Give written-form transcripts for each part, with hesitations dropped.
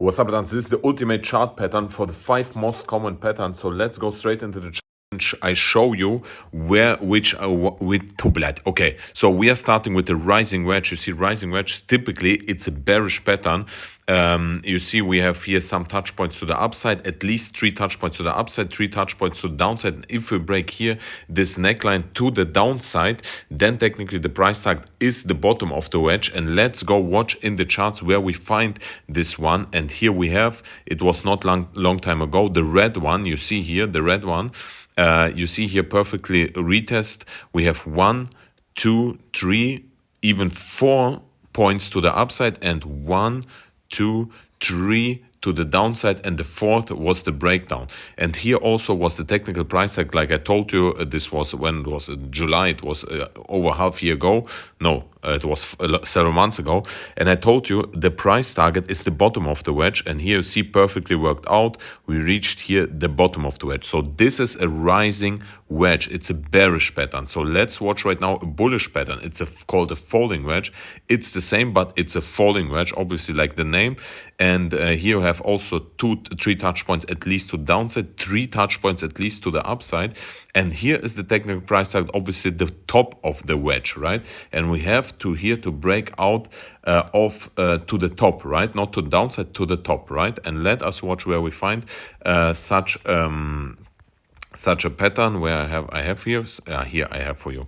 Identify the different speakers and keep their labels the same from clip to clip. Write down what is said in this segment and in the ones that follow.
Speaker 1: What's up, Lance? This is the ultimate chart pattern for the 5 most common patterns. So let's go straight into the challenge. I show you with two blood. Okay, so we are starting with the rising wedge. You see, rising wedge, typically it's a bearish pattern. You see, we have here some touch points to the upside, at least 3 touch points to the upside, 3 touch points to the downside. And if we break here this neckline to the downside, then technically the price target is the bottom of the wedge. And let's go watch in the charts where we find this one. And here we have, it was not long time ago, the red one. You see here, the red one. You see here perfectly retest. We have 1, 2, 3, even 4 points to the upside, and 1, 2, 3 to the downside, and the fourth was the breakdown. And here also was the technical price tag. Like I told you, this was when it was July. It was over half year ago. No, it was several months ago. And I told you the price target is the bottom of the wedge. And here you see perfectly worked out. We reached here the bottom of the wedge. So this is a rising wedge. It's a bearish pattern. So let's watch right now a bullish pattern. It's called a falling wedge. It's the same, but it's a falling wedge, obviously, like the name. And here you have also 3 touch points at least to the downside, 3 touch points at least to the upside. And here is the technical price target, obviously the top of the wedge, right? And we have to here to break out to the top, right? Not to the downside, to the top, right? And let us watch where we find such a pattern where I have here I have for you.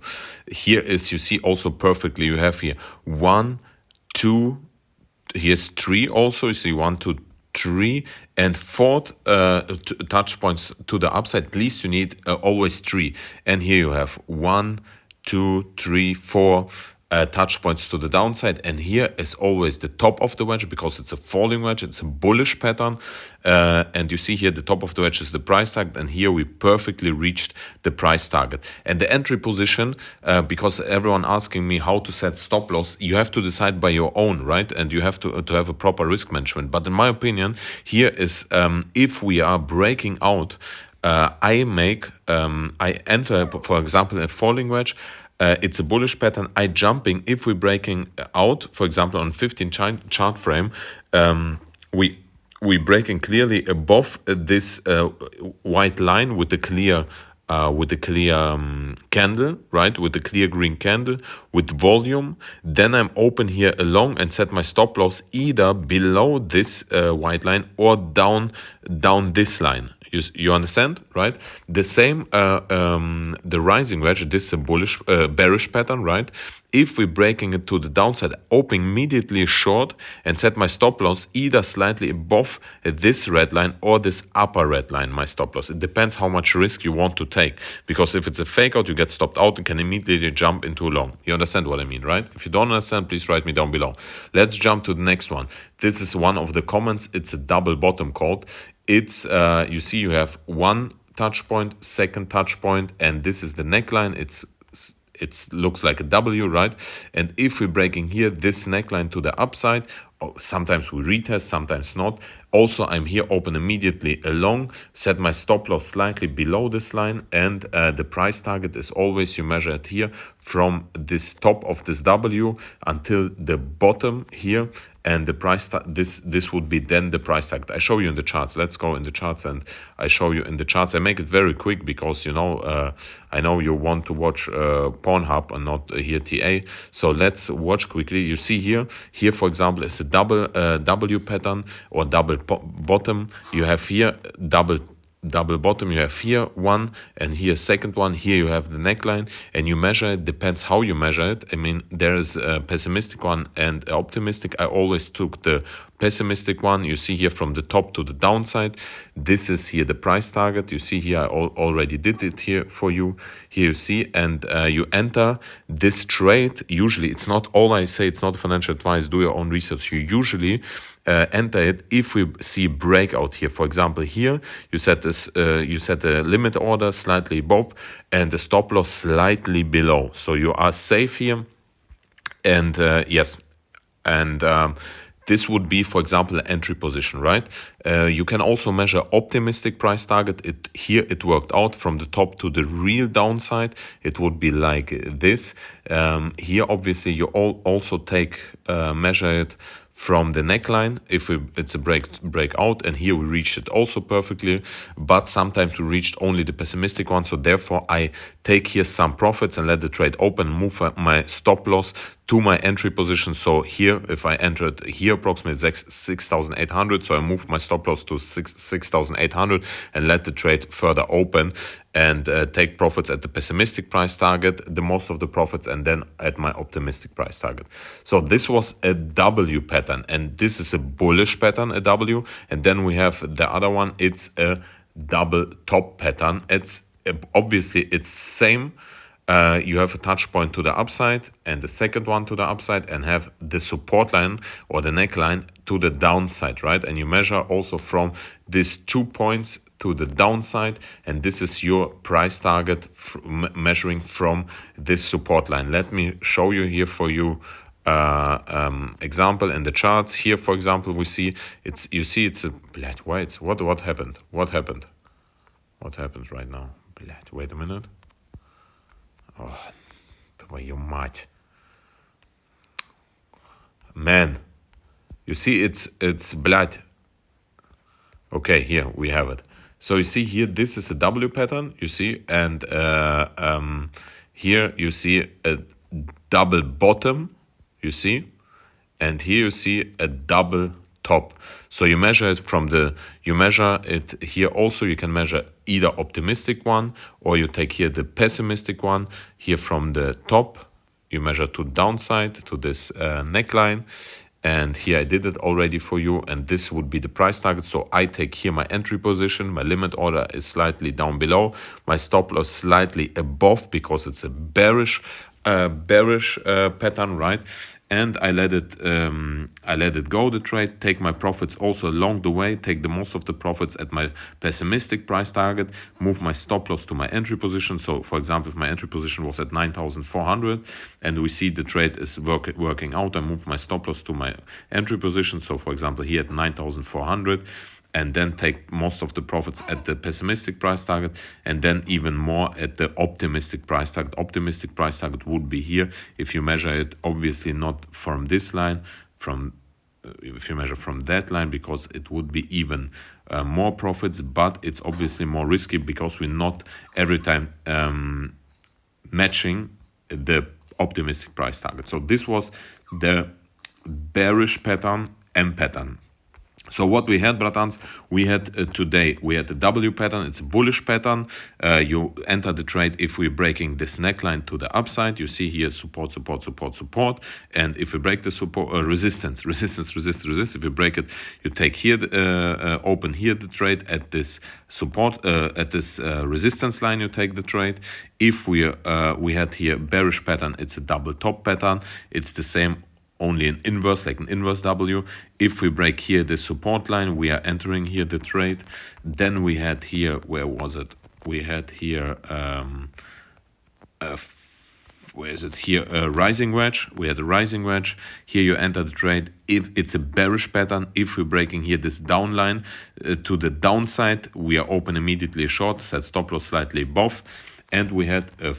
Speaker 1: Here is, you see also perfectly, you have here 1, 2, here's 3 also. You see 1, 2, 3, and 4th touch points to the upside. At least you need always 3. And here you have 1, 2, 3, 4 touch points to the downside. And here is always the top of the wedge, because it's a falling wedge. It's a bullish pattern. And you see here the top of the wedge is the price target. And here we perfectly reached the price target. And the entry position, because everyone asking me how to set stop loss, you have to decide by your own, right? And you have to have a proper risk management. But in my opinion, here is if we are breaking out, I enter, for example, a falling wedge. It's a bullish pattern. I jumping, if we're breaking out, for example, on 15 chart frame, we breaking clearly above this white line with the clear candle, right? With the clear green candle, with volume. Then I'm open here along and set my stop loss either below this white line or down this line. You understand, right? The same, the rising wedge, this is a bearish pattern, right? If we're breaking it to the downside, open immediately short and set my stop loss either slightly above this red line or this upper red line, my stop loss. It depends how much risk you want to take. Because if it's a fake out, you get stopped out and can immediately jump into long. You understand what I mean, right? If you don't understand, please write me down below. Let's jump to the next one. This is one of the comments. It's a double bottom called. It's, you see, you have 1 touch point, 2nd touch point, and this is the neckline. It looks like a W, right? And if we're breaking here this neckline to the upside, sometimes we retest, sometimes not. Also, I'm here open immediately along, set my stop loss slightly below this line, and the price target is always, you measure it here from this top of this W until the bottom here, and the price this would be then the price target. I show you in the charts. Let's go in the charts and I show you in the charts. I make it very quick because, you know, I know you want to watch Pornhub and not here TA. So let's watch quickly. You see here for example, is a double W pattern or double bottom. You have here double bottom, you have here 1 and here 2nd one. Here you have the neckline and you measure it. Depends how you measure it. I mean, there is a pessimistic one and optimistic. I always took the pessimistic one. You see here from the top to the downside. This is here the price target. You see here I already did it here for you. Here you see, and you enter this trade. Usually it's not all I say, it's not financial advice. Do your own research. You usually enter it if we see breakout here. For example, here you set this, you set the limit order slightly above and the stop loss slightly below. So you are safe here. And yes, and this would be, for example, an entry position, right? You can also measure optimistic price target. Here it worked out from the top to the real downside. It would be like this. Here, obviously, you also measure it from the neckline if it's a breakout, and here we reached it also perfectly, but sometimes we reached only the pessimistic one. So therefore I take here some profits and let the trade open, move my stop loss to my entry position. So here, if I entered here approximately 6,800, so I moved my stop loss to 6,800 and let the trade further open, and take profits at the pessimistic price target, the most of the profits, and then at my optimistic price target. So this was a W pattern, and this is a bullish pattern, a W. And then we have the other one, it's a double top pattern. It's obviously it's same. You have a touch point to the upside and the second one to the upside, and have the support line or the neckline to the downside, right? And you measure also from these 2 points to the downside, and this is your price target measuring from this support line. Let me show you here for you example in the charts. Here, for example, we see it's it's a blood. Wait, what happened? What happened right now? Blood. Wait a minute. Oh, твою мать. Man, you see it's blood. Okay, here we have it. So you see here, this is a W pattern, you see, and here you see a double bottom, you see, and here you see a double top. So you measure it from you measure it here also. You can measure either optimistic one, or you take here the pessimistic one. Here from the top, you measure to downside to this neckline. And here I did it already for you, and this would be the price target. So I take here my entry position, my limit order is slightly down below, my stop loss slightly above because it's a bearish pattern, right? And I let it go, the trade, take my profits also along the way, take the most of the profits at my pessimistic price target, move my stop loss to my entry position. So for example, if my entry position was at 9,400 and we see the trade is working out, I move my stop loss to my entry position. So for example, here at 9,400, and then take most of the profits at the pessimistic price target, and then even more at the optimistic price target. Optimistic price target would be here. If you measure it, obviously not from this line, if you measure from that line, because it would be even more profits, but it's obviously more risky because we're not every time matching the optimistic price target. So this was the bearish pattern, M pattern. So what we had, bratans, we had today, we had the W pattern. It's a bullish pattern. You enter the trade if we're breaking this neckline to the upside. You see here support, support, support, support. And if we break the support, resistance, resistance, resist, resist. If you break it, you take here, open here the trade at this support, at this resistance line. You take the trade. If we had here bearish pattern, it's a double top pattern. It's the same, only an inverse, like an inverse W. If we break here the support line, we are entering here the trade. Then we had here, where was it? We had here, where is it here? A rising wedge. We had a rising wedge. Here you enter the trade. If it's a bearish pattern, if we're breaking here this down line to the downside, we are open immediately short, set stop loss slightly above. And we had a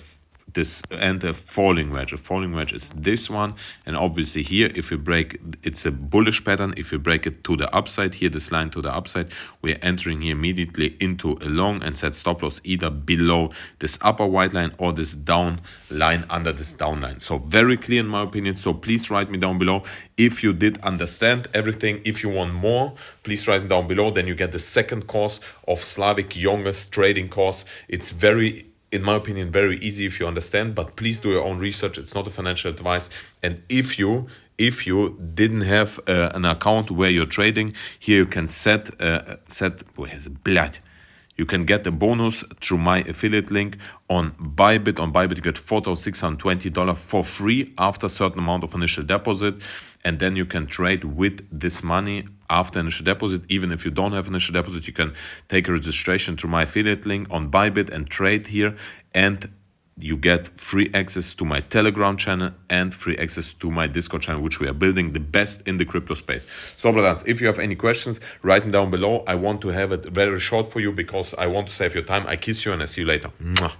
Speaker 1: falling wedge. A falling wedge is this one, and obviously here, if we break, it's a bullish pattern. If we break it to the upside, here this line to the upside, we're entering here immediately into a long and set stop loss either below this upper white line or this down line under this down line. So very clear in my opinion. So please write me down below if you did understand everything. If you want more, please write me down below. Then you get the second course of Slavik Jonge's trading course. It's very, in my opinion, very easy if you understand, but please do your own research. It's not a financial advice. And if you didn't have an account where you're trading, here you can set where's blood. You can get a bonus through my affiliate link on Bybit. On Bybit, you get $4,620 for free after a certain amount of initial deposit. And then you can trade with this money after initial deposit. Even if you don't have initial deposit, you can take a registration through my affiliate link on Bybit and trade here. And you get free access to my Telegram channel and free access to my Discord channel, which we are building, the best in the crypto space. So, brothers, if you have any questions, write them down below. I want to have it very short for you because I want to save your time. I kiss you and I see you later. Mwah.